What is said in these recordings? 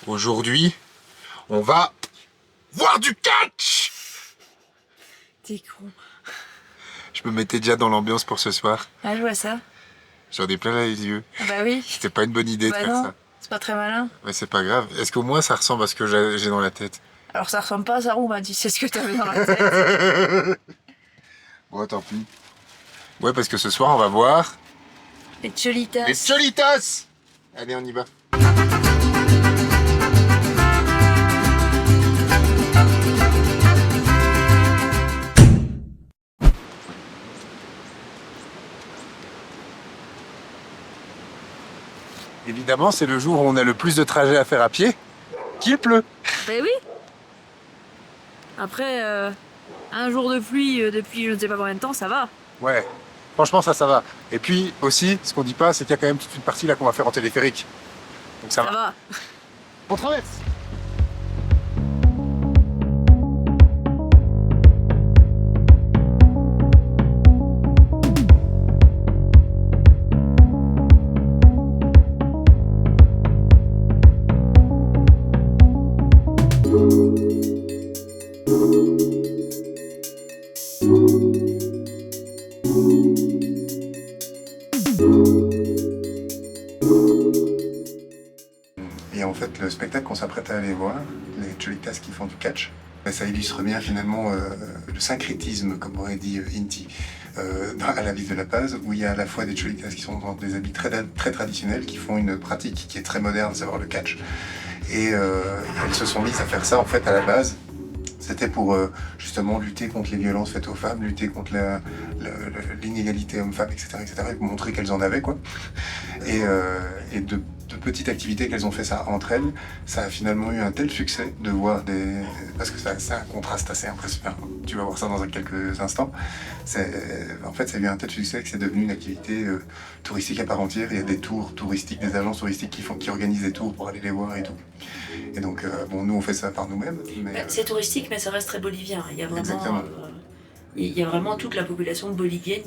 Aujourd'hui, on va voir du catch. T'es con. Je me mettais déjà dans l'ambiance pour ce soir. Ah, je vois ça. J'en ai plein les yeux. Ah bah oui. C'était pas une bonne idée de faire non, ça. c'est pas très malin. Mais c'est pas grave. Est-ce qu'au moins ça ressemble à ce que j'ai dans la tête? Alors ça ressemble pas à ça, on m'a dit, c'est ce que t'avais dans la tête. Bon, tant pis. Ouais, parce que ce soir, on va voir... Les Cholitas. les Cholitas. Allez, on y va. Évidemment, c'est le jour où on a le plus de trajets à faire à pied, qu'il pleut. Ben oui. Après, un jour de pluie depuis je ne sais pas combien de temps, ça va. Ouais, franchement, ça va. Et puis aussi, ce qu'on dit pas, c'est qu'il y a quand même toute une partie là qu'on va faire en téléphérique. Donc ça Ça va. va. On traverse. Et en fait, le spectacle qu'on s'apprête à aller voir, les Cholitas qui font du catch, ça illustre bien finalement le syncrétisme, comme aurait dit Inti, à la ville de La Paz, où il y a à la fois des Cholitas qui sont dans des habits très traditionnels, qui font une pratique qui est très moderne, savoir le catch. Et elles se sont mises à faire ça en fait à la base. C'était pour justement lutter contre les violences faites aux femmes, lutter contre l'inégalité homme-femme, etc., et montrer qu'elles en avaient, quoi. Et de petites activités qu'elles ont fait ça entre elles, ça a finalement eu un tel succès de voir des... Parce que c'est un contraste assez impressionnant. Tu vas voir ça dans quelques instants. En fait, ça a eu un tel succès que c'est devenu une activité touristique à part entière. Il y a des tours touristiques, des agences touristiques qui organisent des tours pour aller les voir et tout. Et donc, bon, nous, on fait ça par nous-mêmes. Mais, C'est touristique, mais ça reste très bolivien. Il y a vraiment, exactement. Il y a vraiment toute la population bolivienne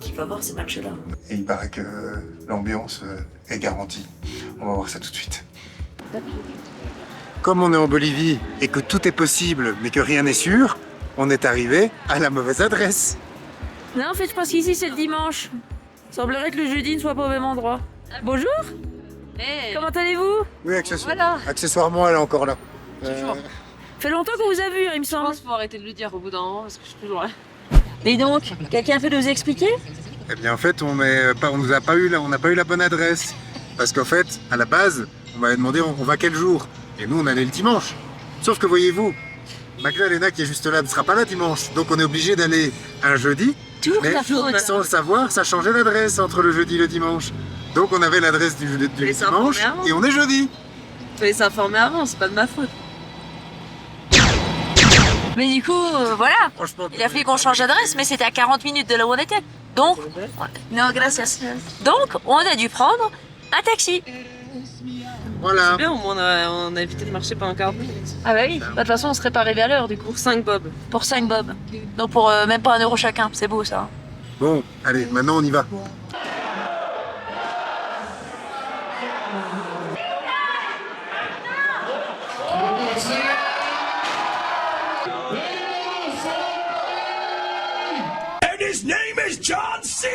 qui va voir ces matchs-là. Et il paraît que l'ambiance est garantie. On va voir ça tout de suite. Comme on est en Bolivie et que tout est possible, mais que rien n'est sûr, on est arrivé à la mauvaise adresse. Non, en fait, je pense qu'ici, c'est le dimanche. Semblerait que le jeudi ne soit pas au même endroit. Bonjour. Hey. Comment allez-vous? Oui, Voilà. accessoirement, elle est encore là. Toujours. Fait longtemps qu'on vous a vu, il me Je semble. pense qu'il faut arrêter de le dire au bout d'un moment parce que je suis toujours là. Et donc, quelqu'un peut nous expliquer? Eh bien, en fait, on n'a pas eu la bonne adresse. Parce qu'en fait, à la base, on m'avait demandé on va quel jour? Et nous, on allait le dimanche. Sauf que voyez-vous, Magdalena qui est juste là ne sera pas là dimanche. Donc on est obligé d'aller un jeudi. Mais sans le savoir, ça changeait l'adresse entre le jeudi et le dimanche. Donc on avait l'adresse du dimanche et on est jeudi. Fallait s'informer avant, c'est pas de ma faute. Mais du coup, voilà. Franchement, Il a fallu qu'on change d'adresse, mais c'était à 40 minutes de là où on était. Donc, non, gracias. Donc, on a dû prendre un taxi. voilà. C'est bien, au moins on a évité de marcher pendant 40 minutes. Ah bah oui, de toute façon, on serait pas arrivé à l'heure du coup. Pour 5 bob. Pour 5 bob. Donc pour même pas 1 euro chacun, c'est beau ça. Bon, allez, maintenant on y va. And his name is John C.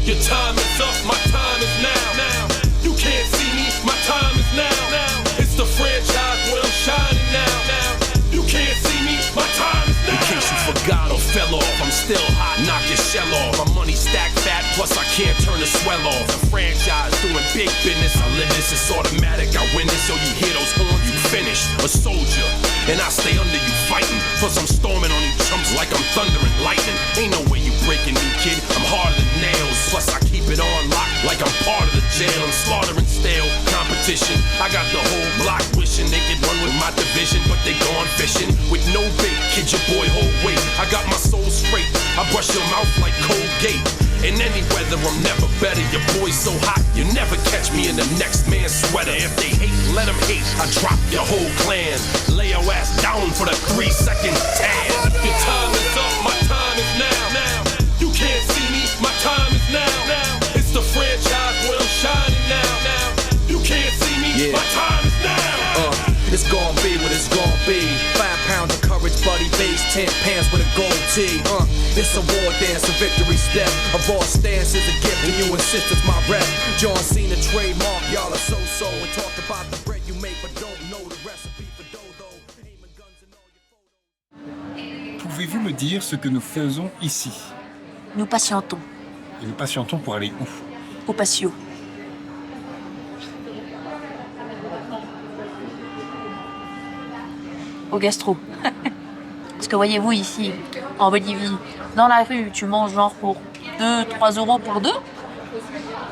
Your time is up, my time is now. You can't see me, my time is now. It's the franchise where I'm shining now. You can't see me, my time is now. In case you forgot or fell off, I'm still hot, knock your shell off. My money stacked fat, plus I can't turn the swell off. The franchise doing big business, I live this, it's automatic. I win this, so you hear those horns, you finished. A soldier, and I stay under you fighting. Plus I'm storming on you chumps like I'm thunder and lightning. Ain't no way you breaking me, kid, I'm harder than nails. Plus I keep it on lock like I'm part of the jail. I'm slaughtering stale competition. I got the whole block wishing they could run with my division, but they gone fishing with no bait. Kid, your boy, hold weight. I got my soul straight. I brush your mouth like Colgate. In any weather, I'm never better. Your boy's so hot, you never catch me in the next man's sweater. If they hate, let them hate. I drop your whole clan. Lay your ass down for the 3-second tan. gonna be what it's gonna be. 5 pounds of courage, buddy, base 10 pants with a gold tee. It's a war dance, a victory step. A raw stance is a gift, and you insist it's my rep. John Cena trademark, y'all are so and talk about the bread you make, but don't know the recipe for dodo. Aiming guns and all your photos. Pouvez-vous me dire ce que nous faisons ici? Nous patientons Et nous patientons pour aller où? au patio. Au gastro. Parce que voyez-vous ici, en Bolivie, dans la rue, tu manges genre pour 2-3 euros pour deux.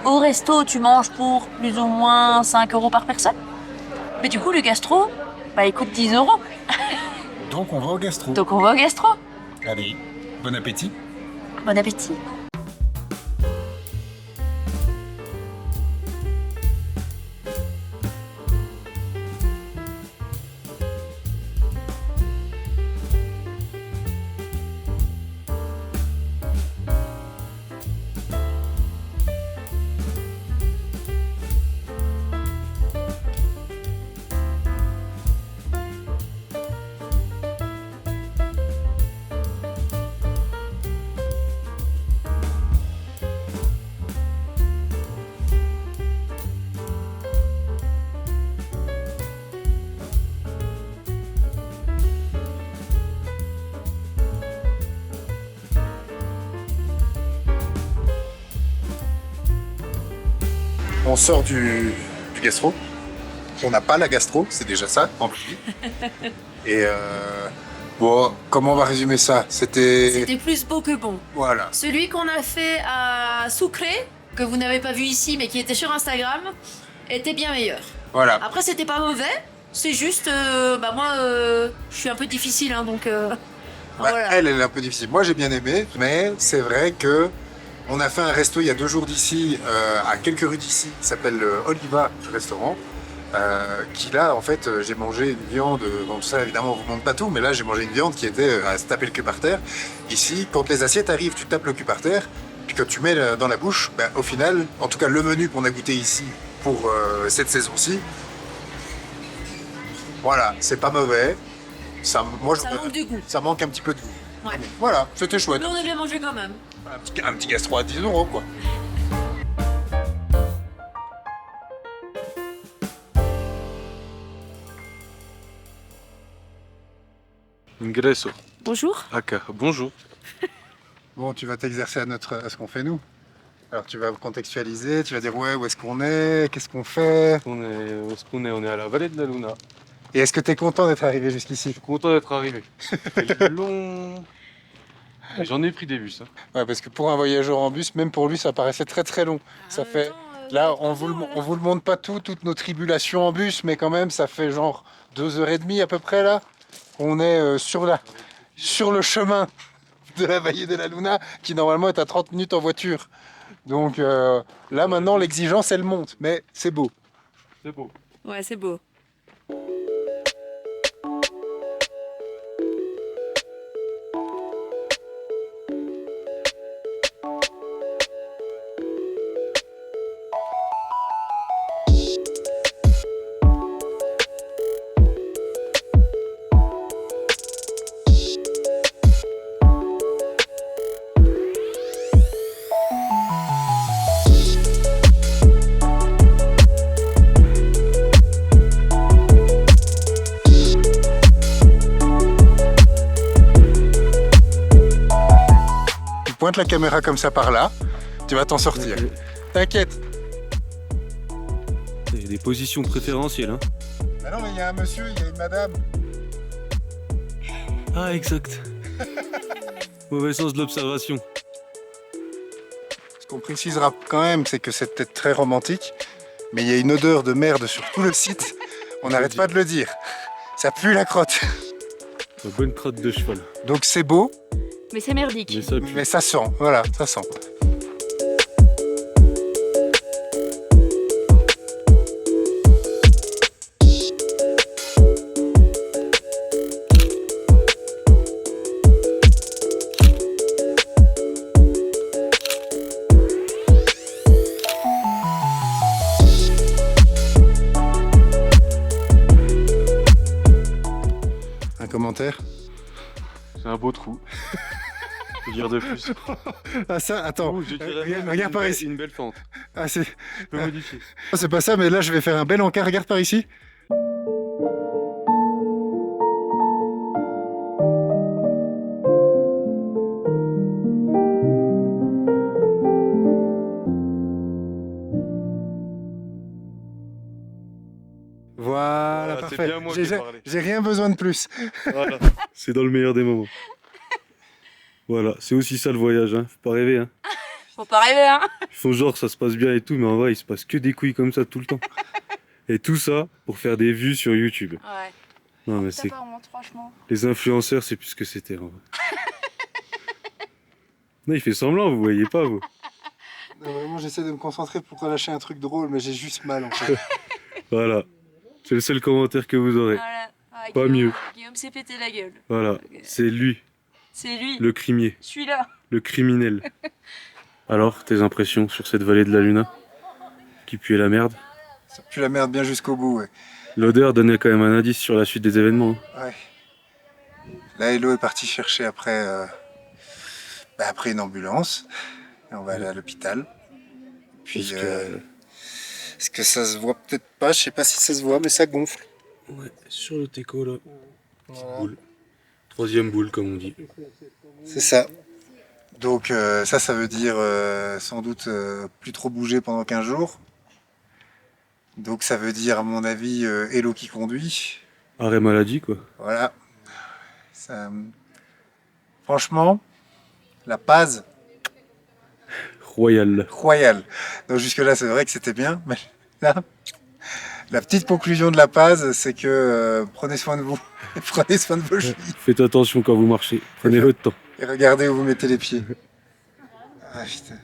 Au resto, tu manges pour plus ou moins 5 euros par personne. Mais du coup, le gastro, bah, il coûte 10 euros. Donc on va au gastro. Donc on va au gastro. Allez, bon appétit. Bon appétit. On sort du gastro. On n'a pas la gastro, c'est déjà ça, en plus. Et bon, comment on va résumer ça? C'était plus beau que bon. Voilà. Celui qu'on a fait à Sucre, que vous n'avez pas vu ici, mais qui était sur Instagram, était bien meilleur. Voilà. Après, c'était pas mauvais. C'est juste, moi, je suis un peu difficile, hein, donc voilà. Elle est un peu difficile. Moi, j'ai bien aimé, mais c'est vrai que on a fait un resto il y a 2 jours d'ici, à quelques rues d'ici, qui s'appelle Oliva Restaurant. Qui là, en fait, j'ai mangé une viande, bon tout ça évidemment on vous montre pas tout, mais là j'ai mangé une viande qui était à se taper le cul par terre. Ici, quand les assiettes arrivent, tu tapes le cul par terre, puis que tu mets dans la bouche, ben, au final, en tout cas le menu qu'on a goûté ici pour cette saison-ci, voilà, c'est pas mauvais. Ça manque du goût. Ça manque un petit peu de goût. Ouais. Voilà, c'était chouette. Mais on a bien mangé quand même. Un petit gastro à 10 € quoi. Ingresso. Bonjour. Aka. Bonjour. Bon, tu vas t'exercer à ce qu'on fait nous. Alors tu vas contextualiser, tu vas dire ouais, où est-ce qu'on est, qu'est-ce qu'on fait. Où est-ce qu'on est? On est à la vallée de la Luna. Et est-ce que tu es content d'être arrivé jusqu'ici? Je suis content d'être arrivé. C'est long. J'en ai pris des bus. Hein. Ouais, parce que pour un voyageur en bus, même pour lui, ça paraissait très très long. Ça fait. Là, on vous le montre pas toutes nos tribulations en bus, mais quand même, ça fait genre 2h30 à peu près là. On est sur le chemin de la vallée de la Luna, qui normalement est à 30 minutes en voiture. Donc là, maintenant, l'exigence, elle monte, mais c'est beau. C'est beau. Ouais, c'est beau. Pointe la caméra comme ça par là, tu vas t'en sortir. T'inquiète. Il y a des positions préférentielles. Hein. Mais non, mais il y a un monsieur, il y a une madame. Ah, exact. Mauvais sens de l'observation. Ce qu'on précisera quand même, c'est que c'est peut-être très romantique, mais il y a une odeur de merde sur tout le site. On n'arrête pas de le dire. Ça pue la crotte. Une bonne crotte de cheval. Donc c'est beau, Mais c'est merdique. Mais ça pue. mais ça sent. Voilà, ça sent. commentaire. C'est un beau trou. Je peux dire de plus. Ah ça, attends, Ouh, je dirais regarde, même regarde une par belle- ici. Une belle fente. Ah, c'est Je peux modifier. c'est pas ça, mais là je vais faire un bel encart. Regarde par ici. Voilà, Voilà, c'est parfait. bien moi qui ai J'ai parlé. j'ai rien besoin de plus. Voilà. C'est dans le meilleur des moments. Voilà, c'est aussi ça le voyage, hein. Faut pas rêver, hein. Faut pas rêver, hein. Ils font genre ça se passe bien et tout, mais en vrai il se passe que des couilles comme ça tout le temps. Et tout ça pour faire des vues sur YouTube. Ouais. Non mais Ça c'est par contre, franchement. les influenceurs, c'est plus ce que c'était en vrai. Non, il fait semblant, vous voyez pas vous. Moi j'essaie de me concentrer pour relâcher un truc drôle, mais j'ai juste mal en fait. Voilà. C'est le seul commentaire que vous aurez. Voilà. Ah, Pas Guillaume- mieux. Guillaume s'est pété la gueule. Voilà. C'est lui, C'est lui. le crimier, Celui-là. le criminel. Alors, tes impressions sur cette vallée de la Luna qui pue la merde? Ça pue la merde bien jusqu'au bout, ouais. L'odeur donnait quand même un indice sur la suite des événements. Ouais. Là, Hello est parti chercher après, après une ambulance. Et on va aller à l'hôpital. Puis, est-ce que ça se voit peut-être pas? Je sais pas si ça se voit, mais ça gonfle. Ouais, sur le teco là. Voilà. Boule. Troisième boule comme on dit. C'est ça. Donc ça veut dire sans doute plus trop bouger pendant 15 jours. Donc ça veut dire à mon avis Hello qui conduit. Arrêt maladie quoi. Voilà. Ça, franchement, la Paz, Royal. royale. Donc jusque-là, c'est vrai que c'était bien, mais là, la petite conclusion de la Paz, c'est que prenez soin de vous, prenez soin de vos chevilles Faites attention quand vous marchez. Prenez votre temps. et regardez où vous mettez les pieds. Ah putain.